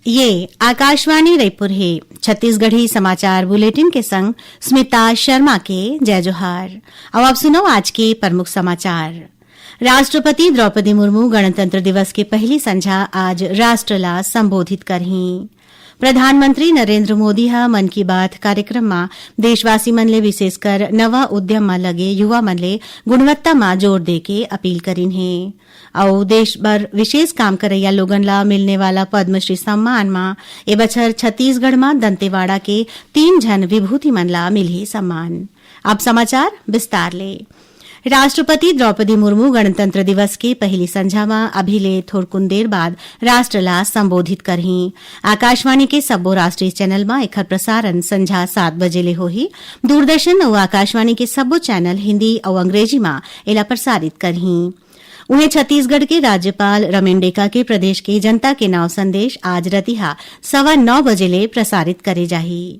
ये आकाशवाणी रायपुर है। छत्तीसगढ़ी समाचार बुलेटिन के संग स्मिता शर्मा के जय जोहार। अब आप सुनो आज के प्रमुख समाचार। राष्ट्रपति द्रौपदी मुर्मू गणतंत्र दिवस की पहली संझा आज राष्ट्र ला संबोधित करही। प्रधानमंत्री नरेंद्र मोदी हा मन की बात कार्यक्रम में देशवासी मन ले विशेषकर नवा उद्यम में लगे युवा मन ले गुणवत्ता में जोर देके अपील करीन है। और देश भर विशेष काम करैया लोगन ला मिलने वाला पद्मश्री सम्मान में ए बछर छत्तीसगढ़ में दंतेवाड़ा के 3 जन विभूति मन ला मिली सम्मान। अब समाचार विस्तार ले। राष्ट्रपति द्रौपदी मुर्मू गणतंत्र दिवस के पहली संझा में अभी ले थोड़कुन देर बाद राष्ट्र ला संबोधित करही। आकाशवाणी के सब्बो राष्ट्रीय चैनल में एकर प्रसारण संझा 7 बजे ले होही। दूरदर्शन और आकाशवाणी के सब्बो चैनल हिंदी और अंग्रेजी में एला प्रसारित करही। उन्हें छत्तीसगढ़ के राज्यपाल रमेन डेका के प्रदेश के जनता के नाव संदेश आज रतिहा 9:15 बजे ले प्रसारित करे जाही।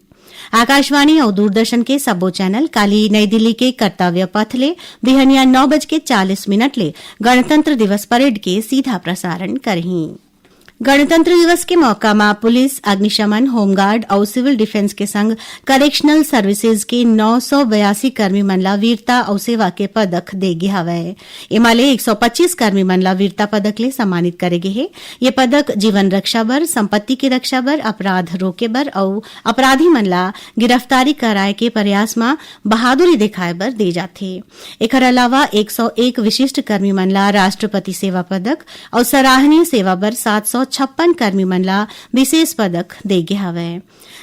आकाशवाणी और दूरदर्शन के सब्बो चैनल काली नई दिल्ली के कर्तव्य पथ ले बिहनिया 9:40 ले गणतंत्र दिवस परेड के सीधा प्रसारण करही। गणतंत्र दिवस के मौका में पुलिस, अग्निशमन, होमगार्ड और सिविल डिफेंस के संग करेक्शनल सर्विसेज के 982 कर्मी मन ला वीरता और सेवा के पदक दे गे हवय। एमाले 125 कर्मी मन ला वीरता पदक ले सम्मानित करे गे हे। ये पदक जीवन रक्षा बर, संपत्ति की रक्षा बर, अपराध रोके बर और अपराधी मन ला गिरफ्तारी कराए के प्रयास में बहादुरी दिखाए बर दे जाथे। एकर अलावा 101 विशिष्ट कर्मी मन ला राष्ट्रपति सेवा पदक और सराहनीय सेवा बर 756 कर्मी मन ला विशेष पदक दे गे हवय।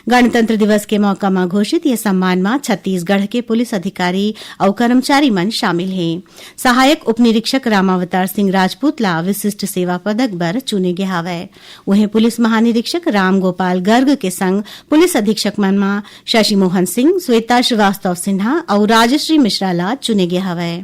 गणतंत्र दिवस के मौका में घोषित ये सम्मान में छत्तीसगढ़ के पुलिस अधिकारी और कर्मचारी मन शामिल हैं। सहायक उप निरीक्षक रामावतार सिंह राजपूत ला विशिष्ट सेवा पदक बर चुने गे हवय। वहीं पुलिस महानिरीक्षक राम गोपाल गर्ग के संग पुलिस अधीक्षक मन में शशि मोहन सिंह, श्वेता श्रीवास्तव सिन्हा और राजश्री मिश्रा ला चुने गे हवय।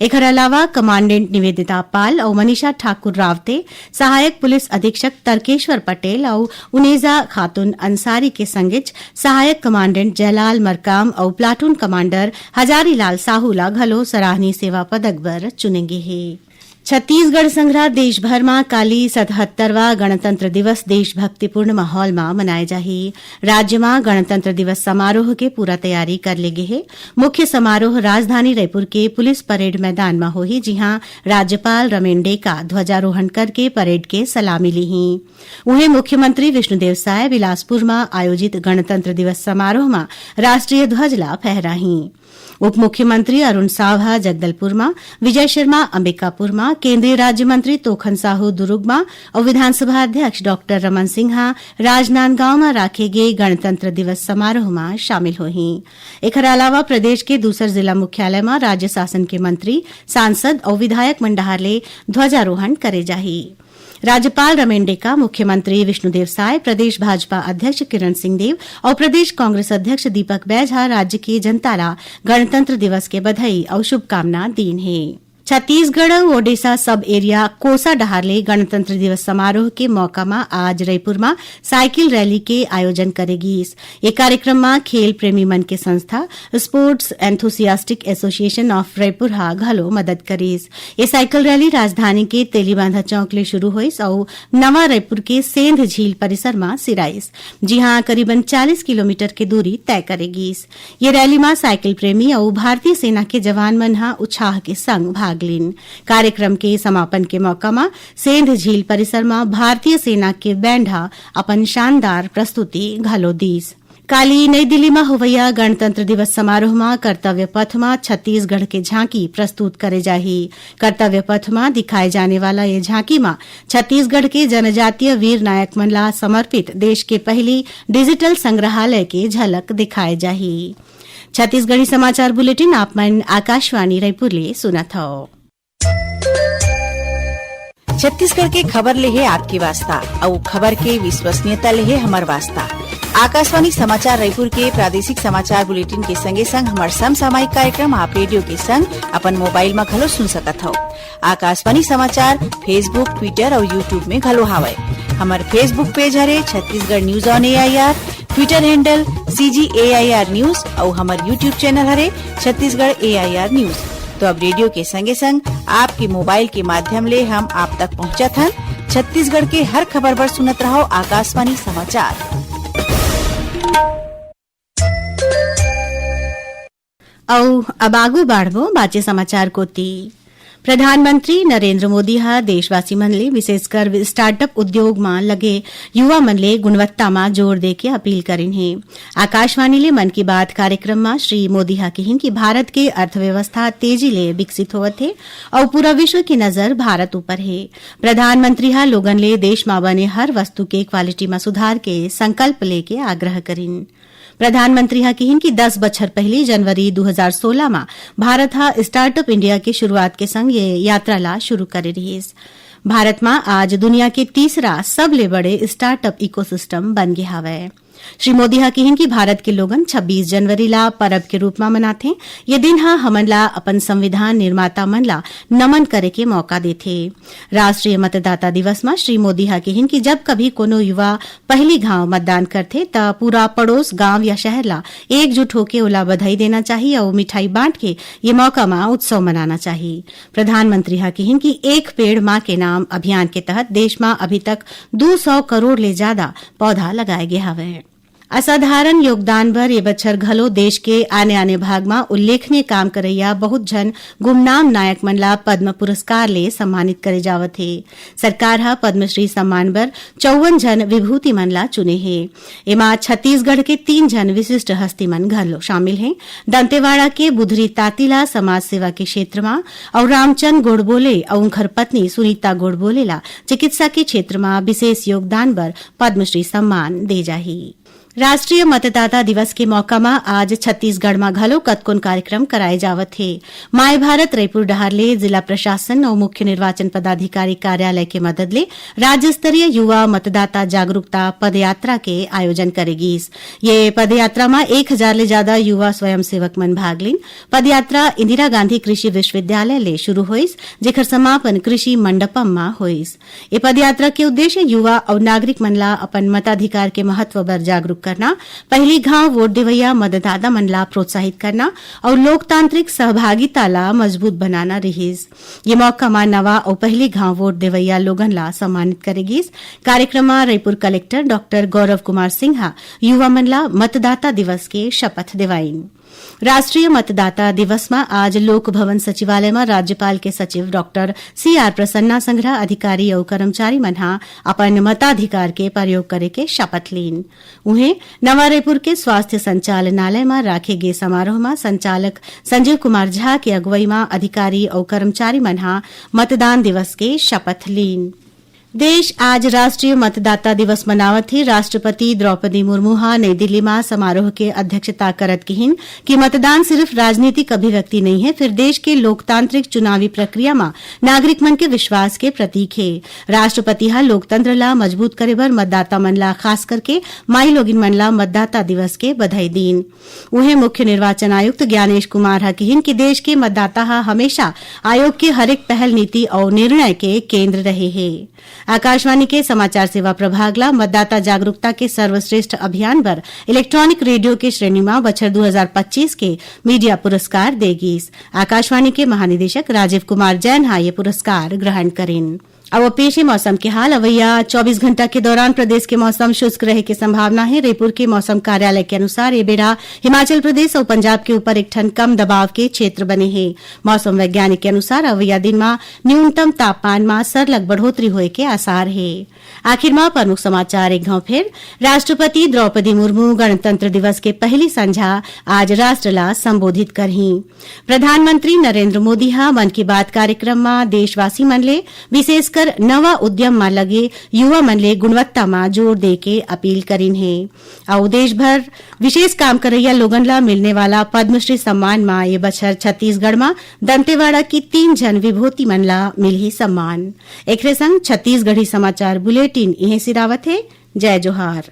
एकर अलावा कमांडेंट निवेदिता पाल और मनीषा ठाकुर रावते, सहायक पुलिस अधीक्षक तर्केश्वर पटेल और उनेजा खातून अंसारी के संगिच सहायक कमांडेंट जयलाल मरकाम और प्लाटून कमांडर हजारीलाल साहू ला घलो सराहनीय सेवा पदक बर चुनेंगे है। छत्तीसगढ़ संग्रह देश भर में काली 77वां गणतंत्र दिवस देशभक्तिपूर्ण माहौल में मनाए जाही। राज्य में गणतंत्र दिवस समारोह के पूरा तैयारी कर ले गे है। मुख्य समारोह राजधानी रायपुर के पुलिस परेड मैदान में होही, जिहां राज्यपाल रमेन डेका ध्वजारोहण करके परेड के सलामी लीही। वहीं मुख्यमंत्री विष्णुदेव साय बिलासपुर में आयोजित गणतंत्र दिवस समारोह में राष्ट्रीय ध्वज ला फहराही। उप मुख्यमंत्री अरुण सावहा जगदलपुर में, विजय शर्मा अंबिकापुर में, केंद्रीय राज्य मंत्री तोखन साहू दुर्ग में और विधानसभा अध्यक्ष डॉक्टर रमन सिंहा राजनांदगांव में राखे गए गणतंत्र दिवस समारोह में शामिल होही। एकर अलावा प्रदेश के दूसर जिला मुख्यालय में राज्य शासन के मंत्री, सांसद और विधायक मन डहार ले ध्वजारोहण करे जाही। राज्यपाल रमेन डेका, मुख्यमंत्री विष्णुदेव साय, प्रदेश भाजपा अध्यक्ष किरण सिंहदेव और प्रदेश कांग्रेस अध्यक्ष दीपक बैझा राज्य की जनता ला गणतंत्र दिवस के बधाई और शुभकामना दीन है। छत्तीसगढ़ और ओडिशा सब एरिया कोसा डहारले गणतंत्र दिवस समारोह के मौका में आज रायपुर में साइकिल रैली के आयोजन करेगी। ये कार्यक्रम में खेल प्रेमी मन के संस्था sports enthusiastic association of Raipur हा घलो मदद करीस। ये साइकिल रैली राजधानी के तेलीबांधा चौक ले शुरू हुई और नवा रायपुर के सेंध झील परिसर में सिराइस, जिहां करीबन 40 किलोमीटर की दूरी तय करेगी। ये रैली में साइकिल प्रेमी और भारतीय सेना के जवान मन हा उत्साह के संग भाग लीन। कार्यक्रम के समापन के मौका में सेंध झील परिसर में भारतीय सेना के बैंड अपन शानदार प्रस्तुति घलो दीस। काली नई दिल्ली में होवैया गणतंत्र दिवस समारोह में कर्तव्य पथ में छत्तीसगढ़ के झांकी प्रस्तुत करे जाही। कर्तव्य पथ में दिखाए जाने वाला ये झांकी में छत्तीसगढ़ के जनजातीय वीर नायक मन ला समर्पित देश के पहली डिजिटल संग्रहालय की झलक दिखाए जाही। छत्तीसगढ़ी समाचार बुलेटिन आप मन आकाशवाणी रायपुर ले सुनत हो। छत्तीसगढ़ के खबर ले है आपकी वास्ता और खबर के विश्वसनीयता ले है हमार वास्ता। आकाशवाणी समाचार रायपुर के प्रादेशिक समाचार बुलेटिन के संगे संग हमार समसामयिक कार्यक्रम आप रेडियो के संग अपन मोबाइल में घलो सुन सकत हो। आकाशवाणी समाचार फेसबुक, ट्विटर और यूट्यूब में घलो हावय। हमार फेसबुक पेज हरे Chhattisgarh news on AIR, Twitter handle CGAIR news और हमार यूट्यूब चैनल हरे छत्तीसगढ़ AIR न्यूज। तो अब रेडियो के संगे संग आपके मोबाइल के माध्यम ले हम आप तक पहुंचत हन छत्तीसगढ़ के हर खबर पर सुनत रहो आकाशवाणी समाचार। अब आगू बाढ़बो बाचे समाचार कोती। प्रधानमंत्री नरेंद्र मोदी हा देशवासी मन ले विशेषकर स्टार्टअप उद्योग में लगे युवा मन ले गुणवत्ता में जोर देके अपील करिन है। आकाशवाणी ले मन की बात कार्यक्रम में श्री मोदी हा कहिन कि भारत के अर्थव्यवस्था तेजी ले विकसित होवत है और पूरा विश्व की नजर भारत ऊपर है। प्रधानमंत्री हा लोगन ले देश में बने हर वस्तु के क्वालिटी में सुधार के संकल्प लेके आग्रह करिन। प्रधानमंत्री हा कहिन कि 10 बछर पहले जनवरी 2016 में भारत हा स्टार्टअप इंडिया के शुरुआत के संग ये यात्रा ला शुरू करे रहीस। भारत में आज दुनिया के तीसरा सबले बड़े स्टार्टअप इकोसिस्टम बन गया हवे। श्री मोदी हा कहिन कि भारत के लोगन 26 जनवरी ला परब के रूप में मनाथे। ये दिन हा हमन ला अपन संविधान निर्माता मन ला नमन करे के मौका देथे। राष्ट्रीय मतदाता दिवस में श्री मोदी हा कहिन कि जब कभी कोनो युवा पहली घाव मतदान करथे त पूरा पड़ोस गांव या शहर ला एकजुट होके ओला बधाई देना चाहिए और मिठाई बांट के ये मौका में उत्सव मनाना चाहिए। प्रधानमंत्री हा कहिन कि एक पेड़ मां के नाम अभियान के तहत देश में अभी तक 200 करोड़ ले ज्यादा पौधा लगाए गए हवे। असाधारण योगदान बर ये बछर घलो देश के आने आने भाग में उल्लेखनीय काम करैया बहुत जन गुमनाम नायक मन ला पद्म पुरस्कार ले सम्मानित करे जावत है। सरकार हा पद्मश्री सम्मान बर 54 जन विभूति मन ला चुने है। एमा छत्तीसगढ़ के 3 जन विशिष्ट हस्ती मन घलो शामिल हैं। दंतेवाड़ा के बुधरी तातीला समाज सेवा के क्षेत्र में और रामचंद गोड़बोले और उनकर पत्नी सुनीता गोड़बोले ला चिकित्सा के क्षेत्र में विशेष योगदान बर पद्मश्री सम्मान दे जाही। राष्ट्रीय मतदाता दिवस के मौका में आज छत्तीसगढ़ में घलो कतकोन कार्यक्रम कराए जावत है। माय भारत रायपुर डहार ले जिला प्रशासन और मुख्य निर्वाचन पदाधिकारी कार्यालय के मदद ले राज्य स्तरीय युवा मतदाता जागरूकता पदयात्रा के आयोजन करेगी। ये पदयात्रा में 1000 ले ज्यादा युवा स्वयंसेवक मन भाग लेन। पदयात्रा इंदिरा गांधी कृषि विश्वविद्यालय ले शुरू होइस, जेकर समापन कृषि मंडपम में होइस। ये पदयात्रा के उद्देश्य युवा और नागरिक मन ला अपन मताधिकार के महत्व बर जागरूक करना, पहली घाव वोट देवैया मतदाता मन ला प्रोत्साहित करना और लोकतांत्रिक सहभागिता ला मजबूत बनाना रहीस। ये मौका में नवा और पहली घाव वोट देवैया लोगन ला सम्मानित करेगी। कार्यक्रम में रायपुर कलेक्टर डॉक्टर गौरव कुमार सिन्हा युवा मन ला मतदाता दिवस के शपथ दिवाईन। राष्ट्रीय मतदाता दिवस में आज लोक भवन सचिवालय में राज्यपाल के सचिव डॉक्टर CR प्रसन्ना संग्रह अधिकारी और कर्मचारी मन हा अपन मताधिकार के प्रयोग करे के शपथ लीन। उन्हें नवा रायपुर के स्वास्थ्य संचालनालय में राखे गए समारोह में संचालक संजीव कुमार झा की अगुवाई में अधिकारी और कर्मचारी मन हा मतदान दिवस के शपथ लीन। देश आज राष्ट्रीय मतदाता दिवस मनावत है। राष्ट्रपति द्रौपदी मुर्मू हा नई दिल्ली में समारोह के अध्यक्षता करत कहिन कि मतदान सिर्फ राजनीतिक अभिव्यक्ति नहीं है, फिर देश के लोकतांत्रिक चुनावी प्रक्रिया में नागरिक मन के विश्वास के प्रतीक है। राष्ट्रपति हा लोकतंत्र ला मजबूत करे बर मतदाता मन ला खास करके माई लोगिन मन ला मतदाता दिवस के बधाई दीन। उन्हें मुख्य निर्वाचन आयुक्त ज्ञानेश कुमार हा कहिन कि देश के मतदाता हा हमेशा आयोग के हरेक पहल नीति और निर्णय के केंद्र रहे है। आकाशवाणी के समाचार सेवा प्रभाग ला मतदाता जागरूकता के सर्वश्रेष्ठ अभियान पर इलेक्ट्रॉनिक रेडियो के श्रेणी में बछर 2025 के मीडिया पुरस्कार देगी। आकाशवाणी के महानिदेशक राजीव कुमार जैन हा ये पुरस्कार ग्रहण करें। अब पेश है मौसम के हाल। अवैया 24 घंटा के दौरान प्रदेश के मौसम शुष्क रहे की संभावना है। रायपुर के मौसम कार्यालय के अनुसार ये बेड़ा हिमाचल प्रदेश और पंजाब के ऊपर एक ठन कम दबाव के क्षेत्र बने हैं। मौसम वैज्ञानिक के अनुसार अवैया दिन में न्यूनतम तापमान में सरलग बढ़ोतरी होए के आसार है। आखिर में प्रमुख समाचार एक घाव फिर। राष्ट्रपति द्रौपदी मुर्मू गणतंत्र दिवस के पहली संझा आज राष्ट्र ला संबोधित करही। प्रधानमंत्री नरेंद्र मोदी हा मन की बात कार्यक्रम में देशवासी मन ले विशेषकर नवा उद्यम में लगे युवा मन ले गुणवत्ता में जोर दे के अपील करीन है। और देश भर विशेष काम करैया लोगन ला मिलने वाला पद्मश्री सम्मान में ये बछर छत्तीसगढ़ में दंतेवाड़ा की 3 जन विभूति मन ला मिलही सम्मान। एकरे संग छत्तीसगढ़ी समाचार बुलेटिन इहे सिरावत है। जय जोहार।